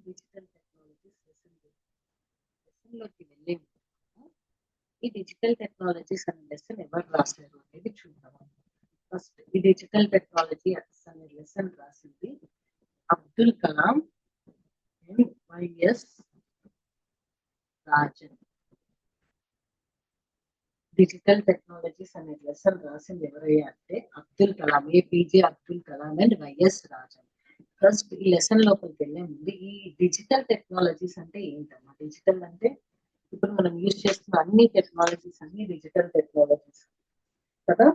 Digital technologies లెసన్లోకి వెళ్ళే ముందు ఈ డిజిటల్ టెక్నాలజీస్ అనే లెసన్ ఎవరు రాశారు అనేది చూద్దాం. ఫస్ట్ ఈ డిజిటల్ టెక్నాలజీ అనే లెసన్ రాసింది Abdul Kalam and YS Rajan. Digital technologies అనే లెసన్ రాసింది ఎవరయ్యా అంటే Abdul Kalam, APJ Abdul Kalam and YS Rajan. First ఈ లెసన్ లోపలికి వెళ్ళే ముందు ఈ డిజిటల్ టెక్నాలజీస్ అంటే ఏంటమ్మా? డిజిటల్ అంటే ఇప్పుడు మనం యూజ్ చేస్తున్న అన్ని టెక్నాలజీస్ అన్ని డిజిటల్ టెక్నాలజీస్ కదా.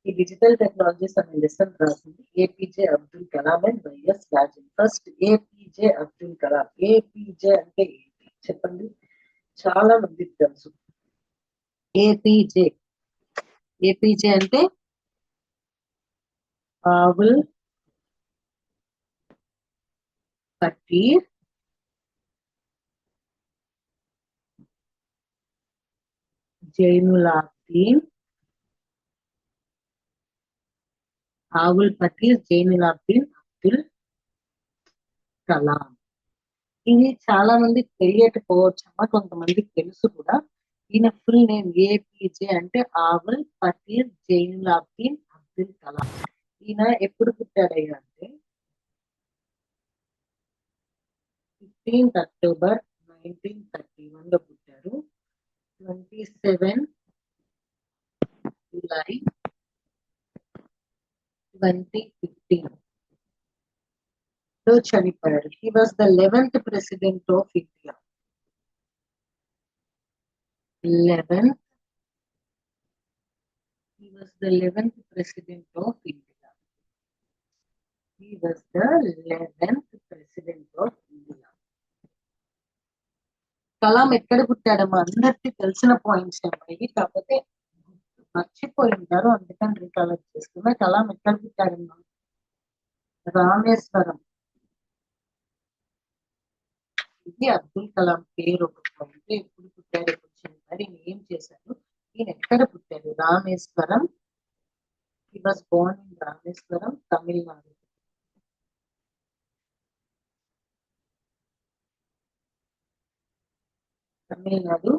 ఈ డిజిటల్ టెక్నాలజీస్ అనే లెసన్ రాసింది APJ Abdul Kalam and YS Rajan. First APJ Abdul Kalam. APJ అంటే ఏంటి చెప్పండి? చాలా మందికి తెలుసు. ఏపీజే ఏపీజే అంటే ఆవుల్ పకీర్ జైనులాబ్దీన్ ఆవుల్ పకీర్ జైనులాబ్దీన్ అబ్దుల్ కలాం. ఇది చాలా మందికి తెలియకపోవచ్చు అమ్మా, కొంతమందికి తెలుసు కూడా. ఈయన ఫుల్ నేమ్ ఏపీజే అంటే ఆవుల్ పకీర్ జైనులాబ్దీన్ అబ్దుల్ కలాం. ఈయన ఎప్పుడు పుట్టాడయ్యా అంటే 15th October 1931 లో పుట్టారు. 27 July 2015 లో చనిపోయారు. He was the 11th president of India. 11th he was the 11th president of India. He was the 11th president of India. Kalam ఎక్కడ పుట్టాడమ్మా? అందరికి తెలిసిన పాయింట్స్ అమ్మాయి, కాకపోతే మర్చిపోయి ఉంటారు, అందుకని రికలెక్ట్ చేస్తున్నా. కలాం ఎక్కడ పుట్టాడమ్మా? రామేశ్వరం. ఇది అబ్దుల్ కలాం పేరు. ఒక పాయింట్. ఎప్పుడు పుట్టాడు, ఎప్పుడు చనిపోయారు, ఈయన ఏం చేశారు, ఈయన ఎక్కడ పుట్టాడు? Rameswaram. He was born in Rameswaram, Tamil Nadu. Tamil Nadu.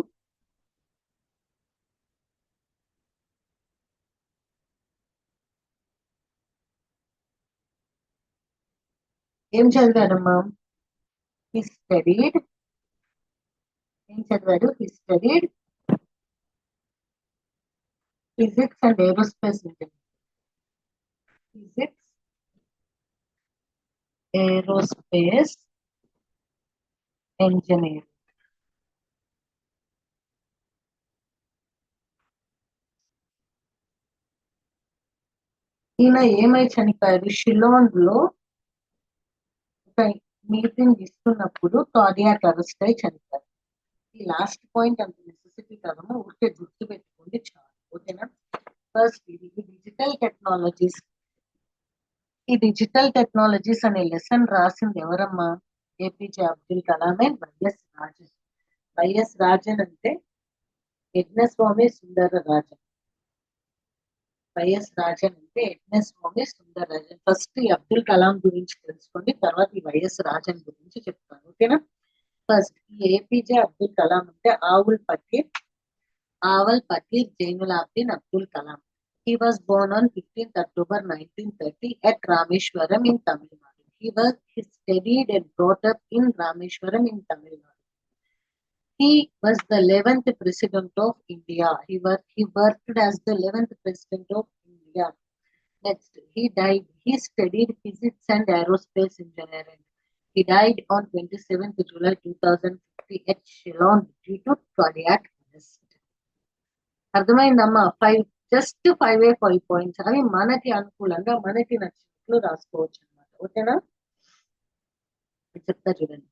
ఏం చదివాడమ్మా? He studied. ఏం చదివాడు? He studied physics and aerospace engineering. Physics, aerospace engineering. ఈయన ఏమై చనిపోయారు? షిల్లాంగ్ లో ఒక మీటింగ్ ఇస్తున్నప్పుడు కార్డియాక్ అరెస్ట్ అయి చనిపోయారు. ఈ లాస్ట్ పాయింట్ అంత నెసెసిటీ కాదమ్మా, ఊరికే గుర్తు పెట్టుకోండి చాలు. ఓకేనా? ఫస్ట్ ఇది డిజిటల్ టెక్నాలజీస్. ఈ డిజిటల్ టెక్నాలజీస్ అనే లెసన్ రాసింది ఎవరమ్మా? APJ Abdul Kalam and YS Rajan. YS Rajan అంటే యజ్ఞస్వామి సుందర రాజన్. వైఎస్ రాజన్ అంటే యజ్ఞస్వామి సుందర రాజన్. ఫస్ట్ ఈ అబ్దుల్ కలాం గురించి తెలుసుకోండి, తర్వాత ఈ వైఎస్ రాజన్ గురించి చెప్తాను. ఓకేనా? ఫస్ట్ ఈ ఏపీజే అబ్దుల్ కలాం అంటే Avul Pakir Jainulabdeen Abdul Kalam. He was born on 15th October 1930 at Rameshwaram in Tamil Nadu. He studied and brought up in Rameshwaram in Tamil Nadu. He was the 11th president of India. He worked as the 11th president of India. Next, he died. He studied physics and aerospace engineering. He died on 27th July 2050 at Shillong due to cardiac arrest. అర్థమైందమ్మా? Just 5 points. అవి మనకి అనుకూలంగా మనకి నచ్చినట్లు రాసుకోవచ్చు అనమాట. ఓకేనా? చెప్తా చూడండి.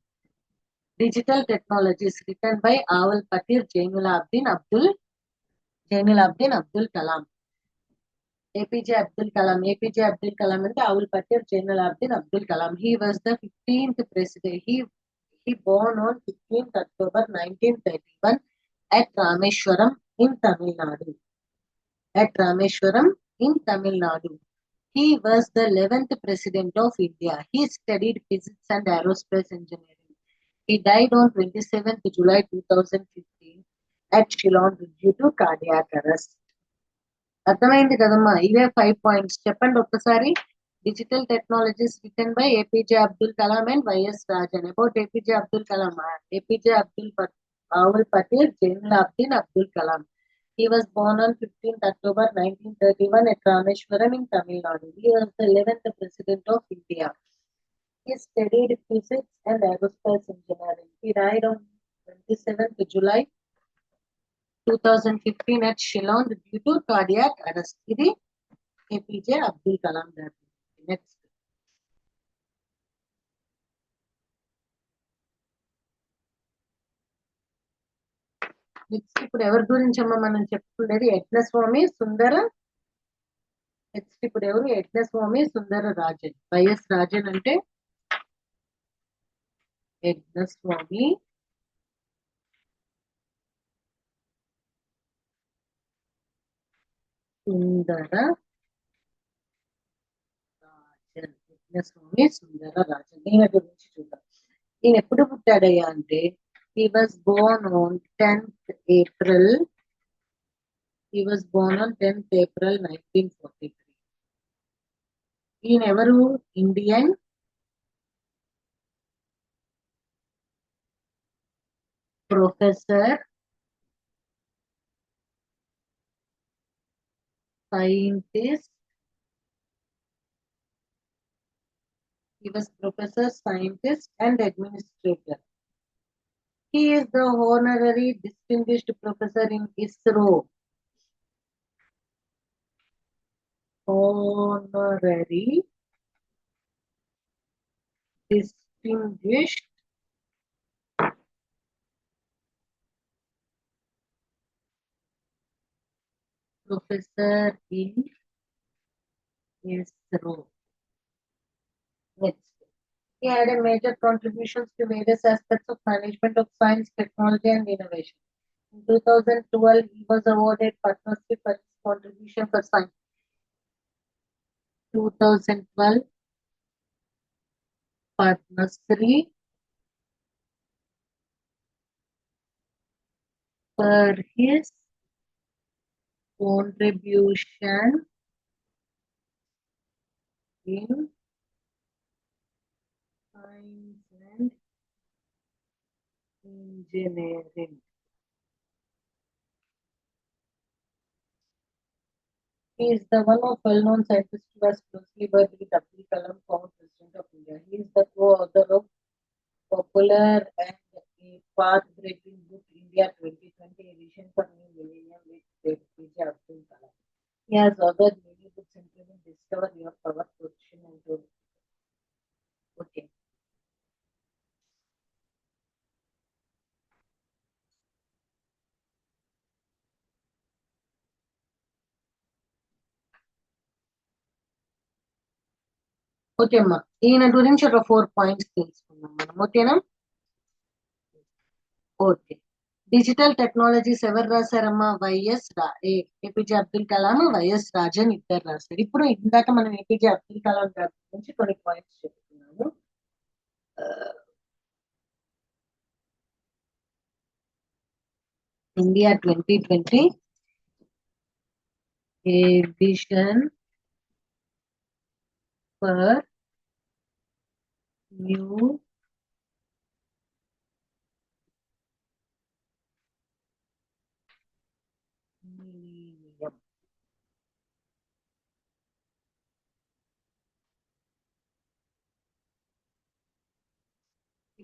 Digital technologies return by Avul Pakir Jainulabdeen Abdul Kalam. APJ Abdul Kalam. APJ Abdul Kalam అంటే Avul Pakir Jainulabdeen Abdul Kalam. He was the 15th president. He born on 15th October 1931 at Rameshwaram in Tamil Nadu. He was the 11th president of India. He studied physics and aerospace engineering. He died on 27th July 2015 at Shillong due to cardiac arrest. అర్థమైంది కదమ్మా, ఇవే 5 points. చెప్పండి ఒక్కసారి. Digital technologies written by APJ Abdul Kalam and YS Rajan. About APJ Abdul Kalam, APJ Abdul Patel Zainul Abdul Kalam. He was born on 15th October 1931 at Rameshwaram in Tamil Nadu. He was the 11th President of India. He studied physics and aerospace engineering. He died on 27th July 2015 at Shillong due to cardiac arrest. ఇది APJ Abdul Kalam గారు. Next ఇప్పుడు ఎవరి గురించి అమ్మ మనం చెప్పుకునేది? యజ్ఞస్వామి సుందర. Next ఇప్పుడు ఎవరు? యజ్ఞస్వామి సుందర రాజన్. వైఎస్ రాజన్ అంటే యజ్ఞస్వామి సుందర రాజన్. యజ్ఞస్వామి సుందర రాజన్. ఈయన గురించి చూద్దాం. ఈయన ఎప్పుడు పుట్టాడయ్యా అంటే he was born on 10th April. He was born on 10th April 1943. ఈయన ఎవరు? Indian professor, scientist. He was professor, scientist and administrator. He is the honorary distinguished professor in ISRO. Honorary distinguished professor in ISRO. Next. He had a major contributions to various aspects of management of science, technology and innovation. In 2012, he was awarded Padma Shri for his contribution for science. 2012 Padma Shri for his contribution in science and engineering. He is the one of well-known scientists who has closely worked with Abdul Kalam, former President of India. He is the co-author of popular and a path-breaking book, India 2020, Edition for New Millennium with APJ Abdul Kalam. He has authored many books including Discover Your Power, Position and Role. Okay. Okay అమ్మా, ఈయన గురించి ఒక 4 points తెలుసుకుందాం మనం. ఓకేనా? Okay. Digital technologies ఎవరు రాశారమ్మా? APJ Abdul Kalam, YS Rajan ఇద్దరు రాశారు. ఇప్పుడు ఇందాక మనం ఏపీజే అబ్దుల్ కలాం గారి గురించి కొన్ని పాయింట్స్ చెప్తున్నాము. India 2020 a vision for new millennium.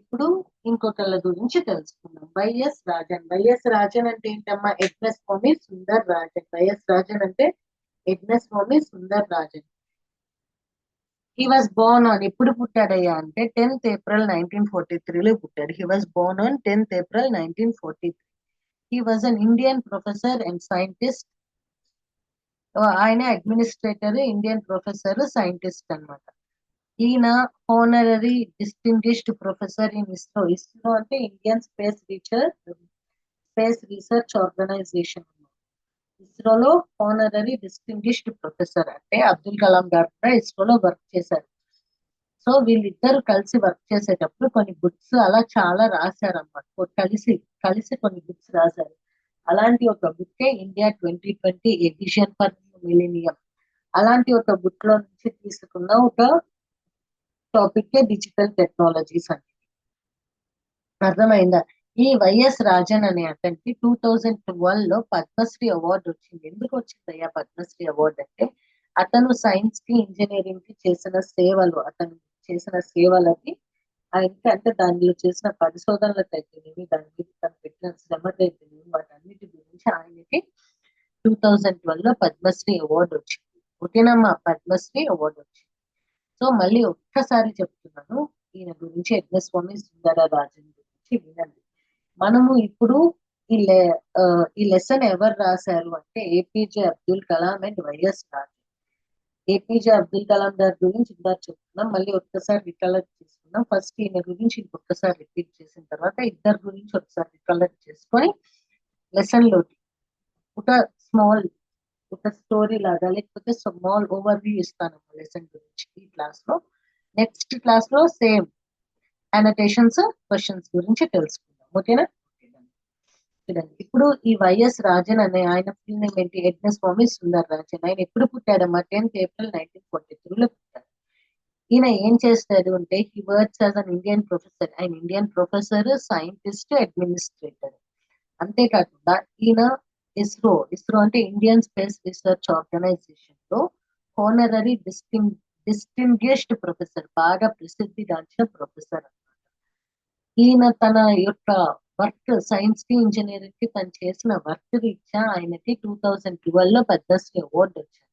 ఇప్పుడు ఇంకొకళ్ళ గురించి తెలుసుకుందాం. వైఎస్ రాజన్. వైఎస్ రాజన్ అంటే ఏంటమ్మా? యజ్ఞస్వామి సుందర్ రాజన్. వైఎస్ రాజన్ అంటే Yagnaswami Sundar Rajan. He was born on, ఎప్పుడు పుట్టాడయ్యా అంటే 10th April 1943లో పుట్టాడు. He was born on 10th April 1943. He was an Indian professor and scientist. ఆయన అడ్మినిస్ట్రేటర్, ఇండియన్ ప్రొఫెసర్, సైంటిస్ట్ అన్నమాట. ఈయన honorary distinguished professor in ISRO. ISRO అంటే ఇండియన్ స్పేస్ రీసెర్చ్ ఆర్గనైజేషన్. ఇస్రోలో హానరరీ డిస్టింగ్విష్డ్ ప్రొఫెసర్ అంటే అబ్దుల్ కలాం గారు కూడా ఇస్రోలో వర్క్ చేశారు. So వీళ్ళిద్దరు కలిసి వర్క్ చేసేటప్పుడు కొన్ని బుక్స్ అలా చాలా రాశారన్నమాట. కలిసి కలిసి కొన్ని బుక్స్ రాశారు. అలాంటి ఒక బుక్కే India 2020 a vision for millennium. అలాంటి ఒక బుక్ లో నుంచి తీసుకున్న ఒక టాపిక్ డిజిటల్ టెక్నాలజీస్ అని. అర్థమైందా? ఈ వైఎస్ రాజన్ అనే అతనికి 2012 లో పద్మశ్రీ అవార్డు వచ్చింది. ఎందుకు వచ్చిందయ్యా పద్మశ్రీ అవార్డు అంటే అతను సైన్స్ కి ఇంజనీరింగ్ కి చేసిన సేవలు, అతను చేసిన సేవలకి ఆయనకి, అంటే దానిలో చేసిన పరిశోధనలకు అయితేనేమి, దాని మీద తను పెట్టిన శ్రమకు అయితేనేమి, వాటన్నిటి గురించి ఆయనకి 2012 లో పద్మశ్రీ అవార్డు వచ్చింది. ఓకేనమ్మా, పద్మశ్రీ అవార్డు వచ్చింది. సో మళ్ళీ ఒక్కసారి చెప్తున్నాను, ఈయన గురించి యజ్ఞస్వామి సుందరరాజన్ గురించి వినండి. మనము ఇప్పుడు ఈ లెసన్ ఎవరు రాశారు అంటే APJ Abdul Kalam and YS Rajan. APJ Abdul Kalam గారి గురించి ఇందాక చెప్తున్నాం, మళ్ళీ ఒక్కసారి రికలెక్ట్ చేసుకున్నాం. ఫస్ట్ ఈయన గురించి ఇంకొకసారి రిపీట్ చేసిన తర్వాత ఇద్దరు గురించి ఒకసారి రికలెక్ట్ చేసుకొని లెసన్ లోకి ఒక స్మాల్ ఒక స్టోరీ లాగా లేకపోతే స్మాల్ ఓవర్ వ్యూ ఇస్తాను లెసన్ గురించి ఈ క్లాస్ లో. నెక్స్ట్ క్లాస్ లో సేమ్ అనోటేషన్స్, క్వశ్చన్స్ గురించి తెలుసుకుందాం. ఓకేనా? చూడండి, ఇప్పుడు ఈ వైఎస్ రాజన్ అనే ఆయన ఫుల్ నేమ్ ఏంటి? యజ్ఞస్వామి సుందర్ రాజన్. ఆయన ఎప్పుడు పుట్టాడమ్మా? 10th ఏప్రిల్ 1943 లో పుట్టాడు. ఈయన ఏం చేస్తాడు అంటే he works as an Indian professor. ఆయన ఇండియన్ ప్రొఫెసర్, సైంటిస్ట్, అడ్మినిస్ట్రేటర్. అంతేకాకుండా ఈయన ఇస్రో అంటే ఇండియన్ స్పేస్ రీసెర్చ్ ఆర్గనైజేషన్ లో హోనరరీ డిస్టింగ్విష్డ్ ప్రొఫెసర్, బాగా ప్రసిద్ధిగాంచిన ప్రొఫెసర్. ఈయన తన యొక్క వర్క్, సైన్స్ కి ఇంజనీరింగ్ కి తను చేసిన వర్క్ రీత్యా ఆయనకి 2012 లో పద్మశ్రీ అవార్డు వచ్చింది.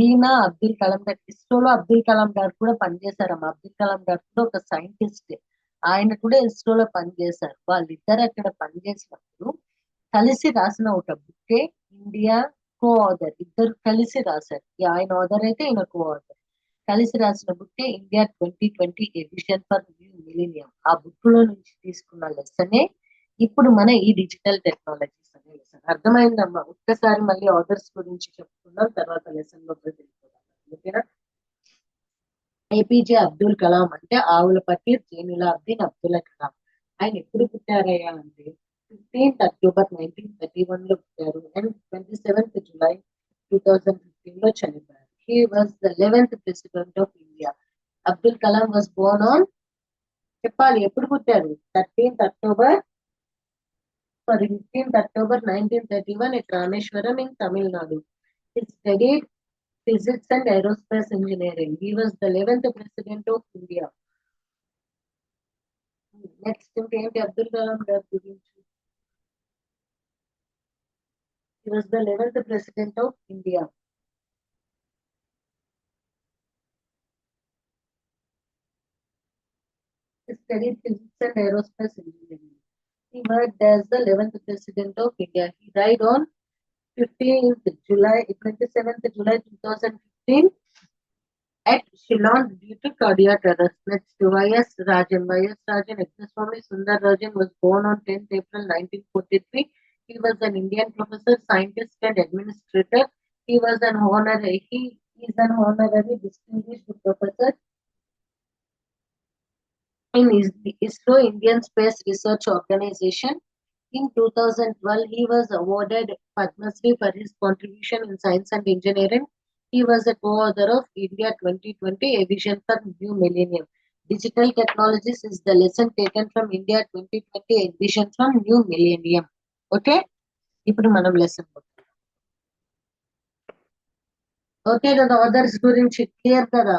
ఈయన అబ్దుల్ కలాం గారు, ఇస్రోలో అబ్దుల్ కలాం గారు కూడా పనిచేశారమ్మా. అబ్దుల్ కలాం గారు కూడా ఒక సైంటిస్ట్, ఆయన కూడా ఇస్రోలో పనిచేశారు. వాళ్ళిద్దరు అక్కడ పనిచేసినప్పుడు కలిసి రాసిన ఒక బుక్కే ఇండియా కో ఆథర్. ఇద్దరు కలిసి రాశారు. ఆయన ఆథర్ అయితే ఈయన కో ఆథర్. కలిసి రాసిన బుక్కే India 2020 a vision for new millennium. ఆ బుక్ లో నుంచి తీసుకున్న లెసనే ఇప్పుడు మన ఈ డిజిటల్ టెక్నాలజీస్ అనే లెసన్. అర్థమైందమ్మా? ఒక్కసారి మళ్ళీ ఆథర్స్ గురించి చెప్పుకుందాం, తర్వాత లెసన్ లో వెళ్ళిపోదాం. ఓకేనా? ఏపీజే అబ్దుల్ కలాం అంటే ఆవులపట్టి జైనులాబ్దీన్ అబ్దుల్ కలాం. ఆయన ఎప్పుడు పుట్టారయ్యా అంటే 15th అక్టోబర్ 1931 లో పుట్టారు అండ్ 27th జులై 2015 లో చనిపోయారు. He was the 11th president of India. Abdul Kalam was born on, చెప్పాలి ఎప్పుడు పుట్టారు? 15th October 1931 at Rameshwaram in Tamil Nadu. He studied physics and aerospace engineering. He was the 11th president of India. Next, Abdul Kalam గారి గురించి. He was the 11th president of India. He studied physics and aerospace engineering. He worked as the 11th president of India. He died on 27th July 2015 at Shillong due to cardiac arrest. Next, Y.S. Rajan. Y.S. Rajan, Yajnaswamy Sundar Rajan, was born on 10th April 1943. He was an Indian professor, scientist, and administrator. He is an honorary distinguished professor in ISRO, Indian Space Research Organization. In 2012, he was awarded Padma Shri for his contribution in science and engineering. He was a co-author of India 2020, A Vision for New Millennium. Digital technologies is the lesson taken from India 2020, A Vision for New Millennium. Okay? ఇప్పుడు మనం lesson okay కదా? Authors గురించి clear కదా?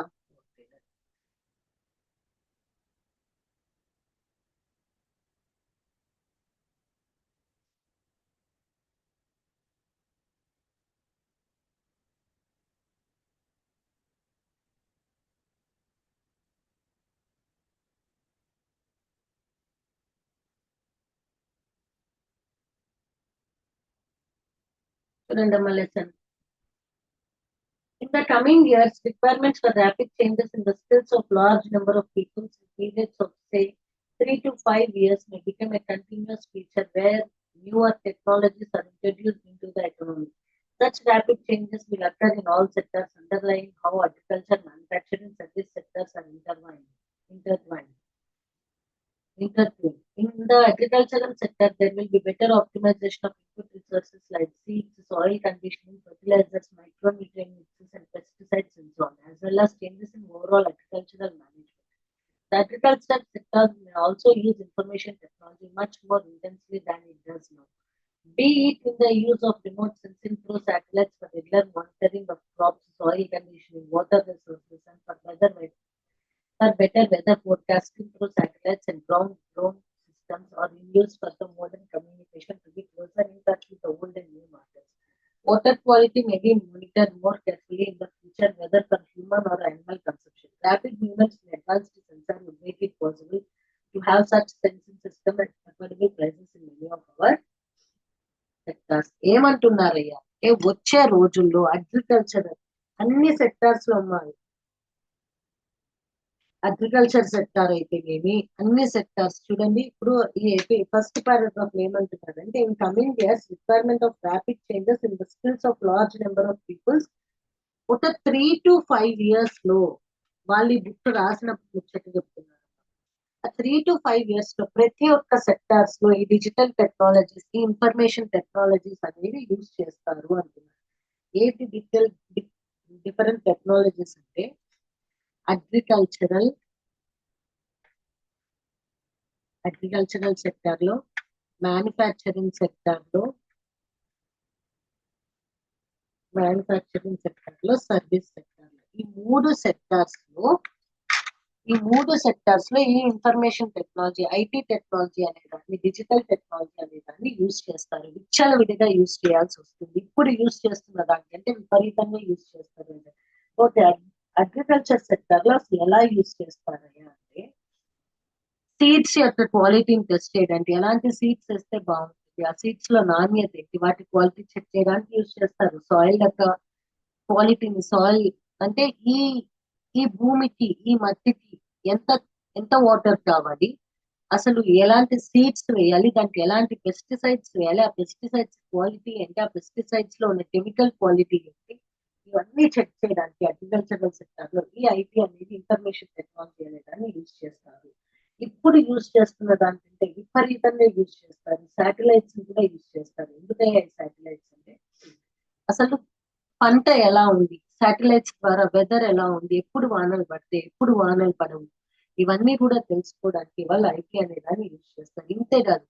చూడండి lesson. In the coming years, requirements for rapid changes in the skills of large number of people in periods of say 3 to 5 years may become a continuous feature where newer technologies are introduced into the economy. Such rapid changes will occur in all sectors, underlying how agriculture, manufacturing, service sectors are intertwined. In the agricultural sector, there will be better optimization of input resources like seeds, soil conditioning, fertilizers, micronutrient mixes, and pesticides, and so on, as well as changes in overall agricultural management. The agricultural sector may also use information technology much more intensely than it does now, be it in the use of remote sensing through satellites for regular monitoring of crops, soil conditioning, water resources, and for better weather forecasting through satellites and ground drone systems, or in use for the modern communication to be closer in touch with the old and new markets. Water quality may be monitored more carefully in the future, whether for human or animal consumption. Rapid movements in advanced sensor would make it possible to have such sensing system at affordable prices in many of our sectors. ఏమంటున్నారయ్యా అంటే వచ్చే రోజుల్లో agriculture అన్ని sectors లో ఉన్నాయి. Agriculture sector అయితేనేమి అన్ని sectors చూడండి. ఇప్పుడు ఈ ఫస్ట్ పారాగ్రాఫ్ ఏమంటున్నారంటే in coming years requirement of rapid changes in the skills of large number of peoples. ఒక 3 to 5 years లో వాళ్ళు ఈ బుక్ రాసినప్పుడు ముచ్చట చెప్తున్నారు. 3 to 5 years లో ప్రతి ఒక్క సెక్టార్స్ లో ఈ డిజిటల్ టెక్నాలజీస్, ఈ ఇన్ఫర్మేషన్ టెక్నాలజీస్ అనేవి యూజ్ చేస్తారు అంటున్నారు. ఏంటి డిఫరెంట్ టెక్నాలజీస్ అంటే అగ్రికల్చరల్ సెక్టార్ లో, మ్యానుఫ్యాక్చరింగ్ సెక్టార్ లో, సర్వీస్ సెక్టార్ లో, ఈ మూడు సెక్టార్స్ లో ఈ ఇన్ఫర్మేషన్ టెక్నాలజీ, ఐటీ టెక్నాలజీ అనే దాన్ని, డిజిటల్ టెక్నాలజీ అనే దాన్ని యూజ్ చేస్తారు. విచ్చలవిడిగా యూజ్ చేయాల్సి వస్తుంది. ఇప్పుడు యూజ్ చేస్తున్న దానికంటే విపరీతంగా యూజ్ చేస్తారు. ఓకే, అగ్రికల్చర్ సెక్టర్ లో అసలు ఎలా యూజ్ చేస్తారయ్యా అంటే సీడ్స్ యొక్క క్వాలిటీని టెస్ట్ చేయడానికి, ఎలాంటి సీడ్స్ వేస్తే బాగుంటుంది, ఆ సీడ్స్ లో నాణ్యత ఏంటి, వాటి క్వాలిటీ చెక్ చేయడానికి యూజ్ చేస్తారు. సాయిల్ యొక్క క్వాలిటీని, సాయిల్ అంటే ఈ భూమికి, ఈ మట్టికి ఎంత ఎంత వాటర్ కావాలి, అసలు ఎలాంటి సీడ్స్ వేయాలి, దానికి ఎలాంటి పెస్టిసైడ్స్ వేయాలి, ఆ పెస్టిసైడ్స్ క్వాలిటీ ఏంటి, ఆ పెస్టిసైడ్స్ లో ఉన్న కెమికల్ క్వాలిటీ ఏంటి, ఇవన్నీ చెక్ చేయడానికి అగ్రికల్చరల్ సెక్టర్ లో ఈ ఐటీ అనేది, ఇన్ఫర్మేషన్ టెక్నాలజీ అనే దాన్ని యూజ్ చేస్తారు. ఇప్పుడు యూజ్ చేస్తున్న దానికంటే విపరీతంగా యూజ్ చేస్తారు. శాటిలైట్స్ కూడా యూజ్ చేస్తారు. ఎందుకయ్యా శాటిలైట్స్ అంటే అసలు పంట ఎలా ఉంది, శాటిలైట్స్ ద్వారా వెదర్ ఎలా ఉంది, ఎప్పుడు వానలు పడితే ఎప్పుడు వానలు పడవు, ఇవన్నీ కూడా తెలుసుకోవడానికి వాళ్ళు ఐటీ అనే దాన్ని యూజ్ చేస్తారు. ఇంతేకాదు,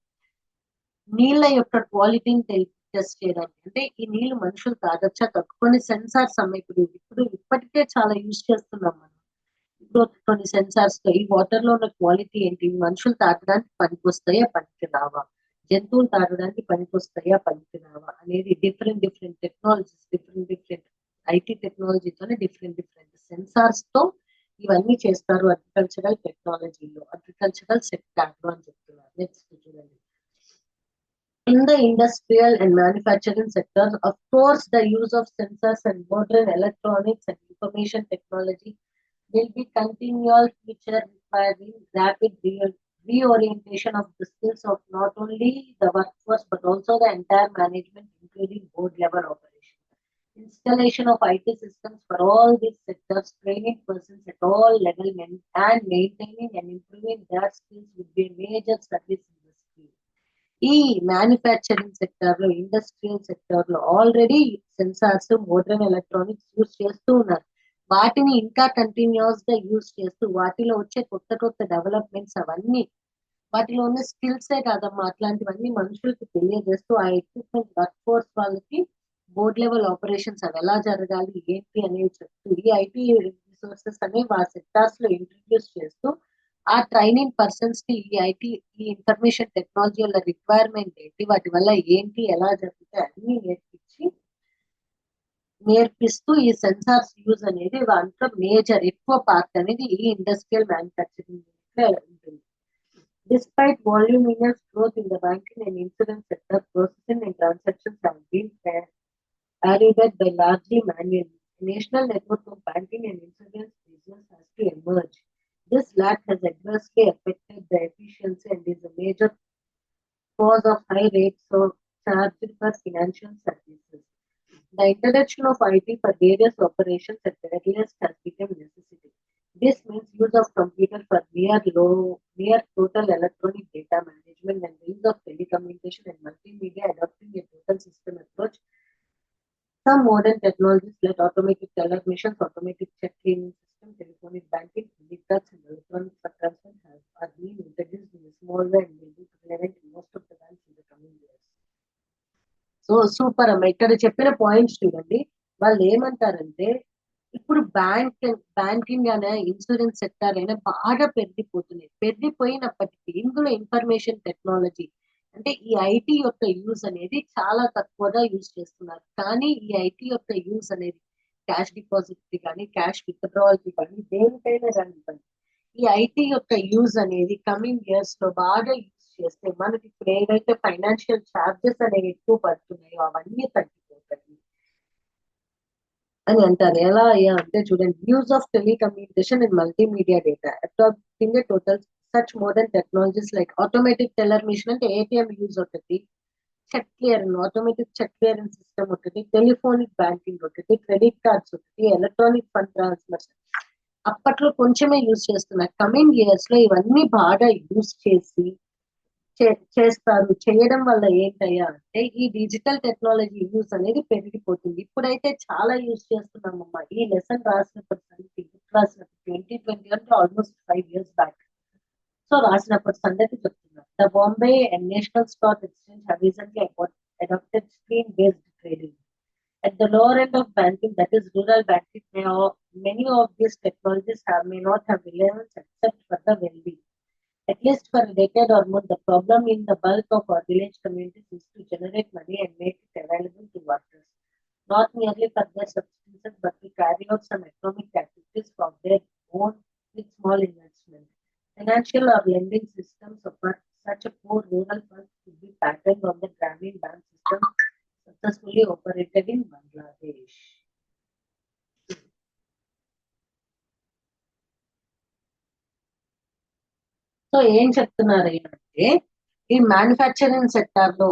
నీళ్ళ యొక్క క్వాలిటీని టెస్ట్ చేయడానికి, అంటే ఈ నీళ్లు మనుషులు తాగొచ్చా కొన్ని సెన్సార్స్ అమ్మాయి ఇప్పుడు ఇప్పటికే చాలా యూజ్ చేస్తున్నాం మనం. ఇప్పుడు కొన్ని సెన్సార్స్ తో ఈ వాటర్ లో ఉన్న క్వాలిటీ ఏంటి, మనుషులు తాగడానికి పనికి వస్తాయా పనికి రావా, జంతువులు తాగడానికి పనికి వస్తాయా పనికి రావా అనేది డిఫరెంట్ టెక్నాలజీస్, డిఫరెంట్ ఐటీ టెక్నాలజీతోనే డిఫరెంట్ సెన్సార్స్ తో ఇవన్నీ చేస్తారు అగ్రికల్చరల్ టెక్నాలజీలో, అగ్రికల్చరల్ సెక్టార్ లో అని చెప్తున్నారు. నెక్స్ట్ చూడండి. In the industrial and manufacturing sectors, of course, the use of sensors and modern electronics and information technology will be continual feature, requiring rapid reorientation of the skills of not only the workforce but also the entire management, including board level operation. Installation of IT systems for all these sectors, training persons at all levels, and maintaining and improving their skills would be a major service industry. ఈ manufacturing sector లో, industrial sector లో already sensors, modern electronics use చేస్తూ ఉన్నారు. వాటిని ఇంకా continuous గా use చేస్తూ వాటిలో వచ్చే కొత్త డెవలప్మెంట్స్ అవన్నీ, వాటిలో ఉన్న స్కిల్సే కాదమ్మా, అట్లాంటివన్నీ మనుషులకు తెలియజేస్తూ ఆ ఎక్విప్మెంట్ వర్క్ ఫోర్స్ వాళ్ళకి బోర్డ్ లెవెల్ ఆపరేషన్స్ అవి ఎలా జరగాలి ఏంటి అనేవి చెప్తూ ఈ ఐటీ రిసోర్సెస్ అనేవి ఆ సెక్టార్స్ లో ఇంట్రడ్యూస్ చేస్తూ ఆ ట్రైనింగ్ పర్సన్స్ కి ఈ ఐటీ, ఈ ఇన్ఫర్మేషన్ టెక్నాలజీ వల్ల రిక్వైర్మెంట్ ఏంటి, వాటి వల్ల ఏంటి, ఎలా జరుగుతాయి అన్ని నేర్పిస్తూ ఈ సెన్సార్స్ యూజ్ అనేది దాంట్లో మేజర్ ఎక్కువ పార్ట్ అనేది ఈ ఇండస్ట్రియల్ మ్యానుఫ్యాక్చరింగ్ ఉంటుంది. Despite voluminous growth in the banking and insurance sector, processing and transactions have been carried out by largely manually. A national network of banking and insurance business has to emerge. This lack has adversely affected the efficiency and is a major cause of high rates of charge for financial services. The introduction of IT for various operations at the earliest has become necessity. This means use of computer for near total electronic data management and the use of telecommunication and multimedia adopting a total system approach. Some modern technologies like automatic teller machines, automatic check cleaning system, telephonic banking, credit cards, and electronic fund transfer are being introduced in a small way and will be relevant in most of the banks in the coming years. So super అమ్మ. ఇక్కడ చెప్పిన points చూడండి. వాళ్ళు ఏమంటారంటే ఇప్పుడు banking అనే insurance sector అయినా బాగా పెరిగిపోతున్నాయి. పెరిగిపోయినప్పటికీ ఇందులో ఇన్ఫర్మేషన్ టెక్నాలజీ అంటే ఈ ఐటీ యొక్క యూజ్ అనేది చాలా తక్కువగా యూజ్ చేస్తున్నారు. కానీ ఈ ఐటీ యొక్క యూజ్ అనేది క్యాష్ డిపాజిట్ కి కానీ క్యాష్ విత్డ్రావల్ కి కానీ దేనికైనా కానీ ఈ ఐటీ యొక్క యూజ్ అనేది కమింగ్ ఇయర్స్ లో బాగా యూజ్ చేస్తే మనకి ఇప్పుడు ఏవైతే ఫైనాన్షియల్ ఛార్జెస్ అనేవి ఎక్కువ పడుతున్నాయో అవన్నీ తగ్గిపోతాయి అని అంటారు. ఎలా అయ్యా అంటే చూడండి, use of telecommunication and multimedia data adapting total such modern technologies like automatic teller machine అంటే ఏటీఎం యూజ్ ఒకటి, cheque clearing automatic cheque clearing system ఒకటి, టెలిఫోనిక్ బ్యాంకింగ్ ఒకటి, క్రెడిట్ కార్డ్స్ ఒకటి, ఎలక్ట్రానిక్ ఫండ్ ట్రాన్స్ఫర్ అప్పట్లో కొంచెమే యూజ్ చేస్తున్నారు. Coming years లో ఇవన్నీ బాగా యూజ్ చేస్తారు. చేయడం వల్ల ఏంటయ్యా అంటే ఈ డిజిటల్ టెక్నాలజీ యూజ్ అనేది పెరిగిపోతుంది. ఇప్పుడైతే చాలా యూజ్ చేస్తున్నామమ్మా. ఈ లెసన్ రాసినప్పటి సంగతి రాసినప్పుడు 2020 అంటే ఆల్మోస్ట్ 5 years బ్యాక్. సో రాసినప్పటి సంగతి చెప్తున్నారు. The Bombay and national stock exchange have recently adopted screen-based trading. At the lower end of banking, that is rural banking, many of these technologies may not have relevance except for the well-being. At least for a decade or more, the problem in the bulk of our village communities is to generate money and make it available to workers, not merely for their subsistence, but to carry out some economic activities from their own with small investment. Financial or lending systems of such a poor rural funds could be patterned on the Grameen bank system successfully operated in Bangladesh. So ఏం చెప్తున్నారు అంటే ఈ manufacturing sector లో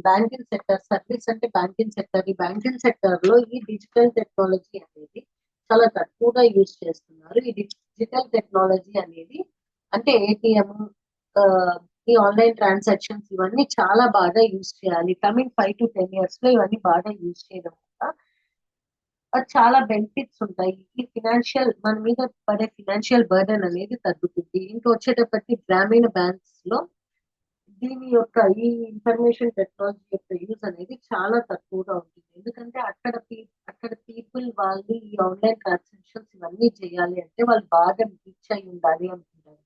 banking sector, service అంటే banking sector, ఈ banking sector లో ఈ digital technology అనేది చాలా తక్కువగా యూజ్ చేస్తున్నారు. ఈ డిజిటల్ టెక్నాలజీ అనేది అంటే ఏటీఎం, ఈ ఆన్లైన్ ట్రాన్సాక్షన్స్ ఇవన్నీ చాలా బాగా యూజ్ చేయాలి. కమింగ్ 5 to 10 years లో ఇవన్నీ బాగా యూజ్ చేయడం వల్ల చాలా బెనిఫిట్స్ ఉంటాయి. ఈ మన మీద పడే ఫినాన్షియల్ బర్డెన్ అనేది తగ్గుతుంది. ఇంకా వచ్చేటప్పటికి గ్రామీణ బ్యాంక్స్ లో దీని యొక్క ఈ ఇన్ఫర్మేషన్ టెక్నాలజీ యొక్క యూజ్ అనేది చాలా తక్కువగా ఉంటుంది. ఎందుకంటే అక్కడ పీపుల్ వాళ్ళు ఈ ఆన్లైన్ ట్రాన్సాక్షన్స్ ఇవన్నీ చేయాలి అంటే వాళ్ళు బాగా రీచ్ అయి ఉండాలి అనుకుంటారు.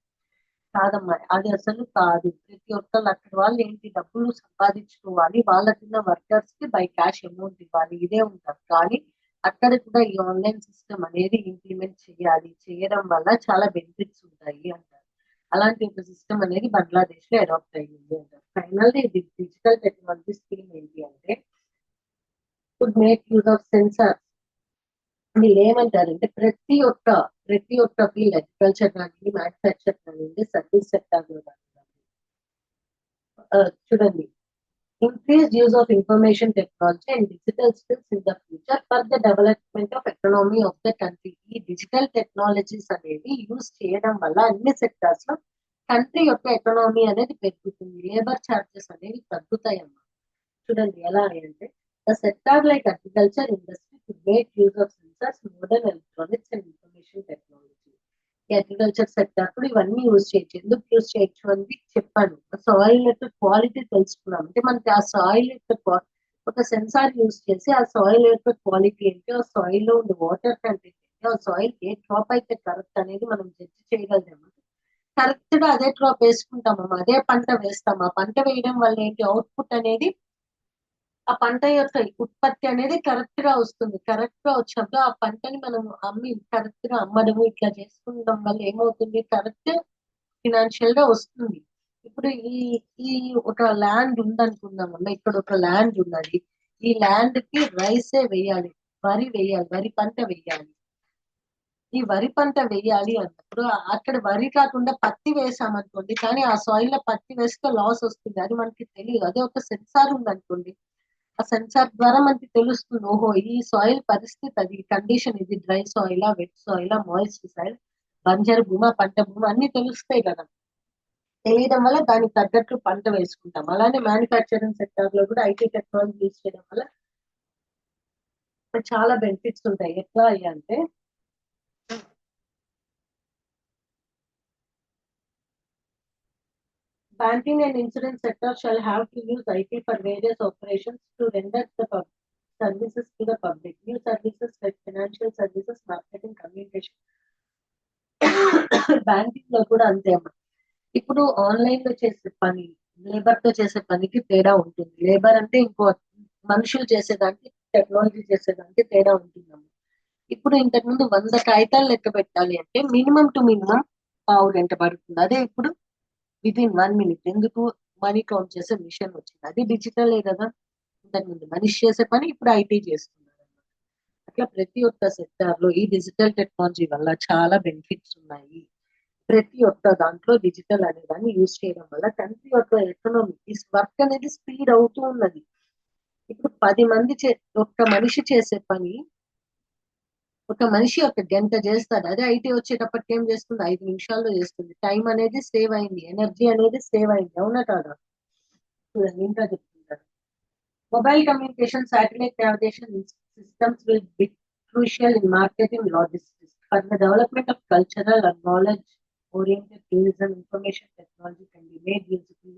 కాదమ్మా, అది అసలు కాదు. ప్రతి ఒక్కళ్ళు అక్కడ వాళ్ళు ఏంటి డబ్బులు సంపాదించుకోవాలి, వాళ్ళకున్న వర్కర్స్ కి బై క్యాష్ అమౌంట్ ఇవ్వాలి, ఇదే ఉంటారు. కానీ అక్కడ కూడా ఈ ఆన్లైన్ సిస్టమ్ అనేది ఇంప్లిమెంట్ చేయాలి. చేయడం వల్ల చాలా బెనిఫిట్స్ ఉంటాయి అంటారు. అలాంటి ఒక సిస్టమ్ అనేది బంగ్లాదేశ్ లో అడాప్ట్ అయ్యింది అంటారు. ఫైనల్లీ డిజిటల్ టెక్నాలజీ స్కీమ్ ఏంటి అంటే could make use of sensor. మీరు ఏమంటారంటే ప్రతి ఒక్క ఫీల్డ్, అగ్రికల్చర్ కానివ్వండి, మ్యానుఫ్యాక్చర్ కానివ్వండి, సర్వీస్ సెక్టర్ లో కానివ్వండి, చూడండి, increased use of information technology and digital skills in the future for the development of economy of the country. ఈ డిజిటల్ టెక్నాలజీస్ అనేది యూజ్ చేయడం వల్ల అన్ని సెక్టార్స్ లో కంట్రీ యొక్క ఎకనామీ అనేది పెరుగుతుంది. లేబర్ ఛార్జెస్ అనేవి తగ్గుతాయమ్మా. చూడండి ఎలా అంటే the sector like agriculture industry to make use of sensors, modern electronics and information technology. ఈ అగ్రికల్చర్ సెక్టర్ కూడా ఇవన్నీ యూజ్ చేయొచ్చు. ఎందుకు యూజ్ చేయొచ్చు అని చెప్పాను. సాయిల్ యొక్క క్వాలిటీ తెలుసుకున్నాం అంటే మనకి ఆ సాయిల్ యొక్క ఒక సెన్సార్ యూజ్ చేసి ఆ సాయిల్ యొక్క క్వాలిటీ ఏంటి, ఆ సాయిల్ లో ఉండే వాటర్ కంటెంట్ ఏంటి, ఆ సాయిల్ ఏ క్రాప్ అయితే కరెక్ట్ అనేది మనం జడ్జి చేయగలిగాము. కరెక్ట్ గా అదే క్రాప్ వేసుకుంటామమ్మా, అదే పంట వేస్తాం. ఆ పంట వేయడం వల్ల ఏంటి అవుట్పుట్ అనేది, ఆ పంట యొక్క ఉత్పత్తి అనేది కరెక్ట్ గా వస్తుంది. కరెక్ట్ గా వచ్చినప్పుడు ఆ పంటని మనం కరెక్ట్ గా అమ్మడము ఇట్లా చేసుకుంటాం వల్ల ఏమవుతుంది, కరెక్ట్ ఫినాన్షియల్ గా వస్తుంది. ఇప్పుడు ఈ ఒక ల్యాండ్ ఉందనుకుందామన్నా, ఇక్కడ ఒక ల్యాండ్ ఉన్నది. ఈ ల్యాండ్ కి రైసే వేయాలి, వరి పంట వేయాలి. ఈ వరి పంట వేయాలి అన్నప్పుడు అక్కడ వరి కాకుండా పత్తి వేసామనుకోండి, కానీ ఆ సాయిల్ లో పత్తి వేస్తే లాస్ వస్తుంది, అది మనకి తెలియదు. అదే ఒక సెన్సార్ ఉందనుకోండి, ఆ సెన్సార్ ద్వారా మనకి తెలుస్తుంది, ఓహో ఈ సాయిల్ పరిస్థితి అది, కండిషన్ ఇది, డ్రై సాయిలా, వెట్ సాయిలా, మాయిస్ట్ సాయిల్, బంజరు భూమా, పంట భూమా అన్ని తెలుస్తాయి కదా. తెలియడం వల్ల దానికి తగ్గట్టు పంట వేసుకుంటాం. అలానే మ్యానుఫ్యాక్చరింగ్ సెక్టర్ లో కూడా ఐటీ టెక్నాలజీ యూజ్ చేయడం వల్ల చాలా బెనిఫిట్స్ ఉంటాయి. ఎట్లా అయ్యా అంటే, banking and insurance sector shall have to use IT for various operations to render the services to the public. New services like financial services, marketing, communication. Banking లో కూడా అంతే అమ్మా. ఇప్పుడు ఆన్లైన్ లో చేసే పని, లేబర్ తో చేసే పనికి తేడా ఉంటుంది. లేబర్ అంటే ఇంకో మనుషులు చేసేదానికి, టెక్నాలజీ చేసేదానికి తేడా ఉంటుందమ్మా. ఇప్పుడు ఇంతకు ముందు 100 కాగితాలు లెక్క పెట్టాలి అంటే మినిమం టు మినిమం పావు గంట పడుతుంది. అదే ఇప్పుడు వితిన్ 1 minute. ఎందుకు? మనీ కౌంట్ చేసే మిషన్ వచ్చింది. అది డిజిటలే కదా. ఇంతకు ముందు మనిషి చేసే పని ఇప్పుడు ఐటీ చేస్తున్నారు. అట్లా ప్రతి ఒక్క సెక్టార్ లో ఈ డిజిటల్ టెక్నాలజీ వల్ల చాలా బెనిఫిట్స్ ఉన్నాయి. ప్రతి ఒక్క దాంట్లో డిజిటల్ అనే దాన్ని యూజ్ చేయడం వల్ల కంట్రీ యొక్క ఎకనామీ, వర్క్ అనేది స్పీడ్ అవుతూ ఉన్నది. ఇప్పుడు 10 మంది ఒక్క మనిషి చేసే పని ఒక మనిషి ఒక గంట చేస్తాడు. అదే ఐటీ వచ్చేటప్పటికి ఏం చేస్తుంది? 5 నిమిషాల్లో చేస్తుంది. టైం అనేది సేవ్ అయింది, ఎనర్జీ అనేది సేవ్ అయింది. అవునా కాదా? చూడండి ఇంకా చెప్తుంటారు. Mobile communication, satellite navigation systems will be crucial in marketing logistics. For the development of cultural and knowledge-oriented tourism, information technology can be made useful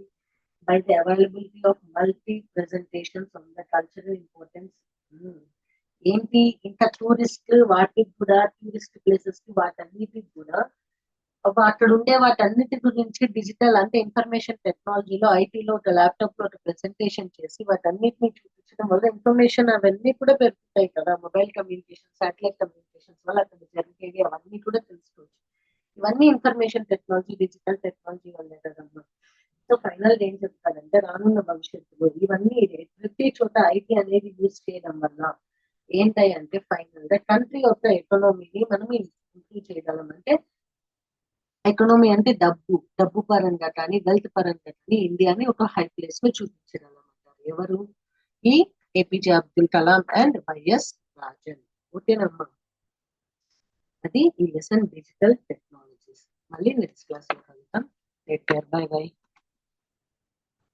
by the availability of multi-presentations on the cultural importance. ఏంటి ఇంకా tourist వాటికి కూడా, tourist places కి వాటన్నిటికి కూడా అక్కడ ఉండే వాటన్నిటి గురించి డిజిటల్ అంటే ఇన్ఫర్మేషన్ టెక్నాలజీలో, ఐటీలో ఒక ల్యాప్టాప్ లో ఒక ప్రెసెంటేషన్ చేసి వాటన్నిటిని చూపించడం వల్ల ఇన్ఫర్మేషన్ అవన్నీ కూడా పెరుగుతాయి కదా. మొబైల్ కమ్యూనికేషన్, సాటిలైట్ కమ్యూనికేషన్స్ వల్ల అక్కడ జరిగేవి అవన్నీ కూడా తెలుసుకోవచ్చు. ఇవన్నీ ఇన్ఫర్మేషన్ టెక్నాలజీ, డిజిటల్ టెక్నాలజీ వల్లే కదమ్మా. సో ఫైనల్ ఏం చెప్తానంటే, రానున్న భవిష్యత్తులో ఇవన్నీ ప్రతి చోట ఐటీ అనేది యూజ్ చేయడం వల్ల ఏంటాయి అంటే, ఫైనల్ గా కంట్రీ యొక్క ఎకనామీని మనం ఇంప్రూవ్ చేయగలం. అంటే ఎకనామీ అంటే డబ్బు పరంగా కానీ, వెల్త్ పరంగా కానీ ఇండియాని ఒక హై ప్లేస్ లో చూపించగలమంటారు. ఎవరు? ఈ APJ Abdul Kalam and YS Rajan. ఓకేనమ్మా, అది ఈ లెసన్ డిజిటల్ టెక్నాలజీస్. మళ్ళీ నెక్స్ట్ క్లాస్ లో కలుద్దాం. Take care, by by.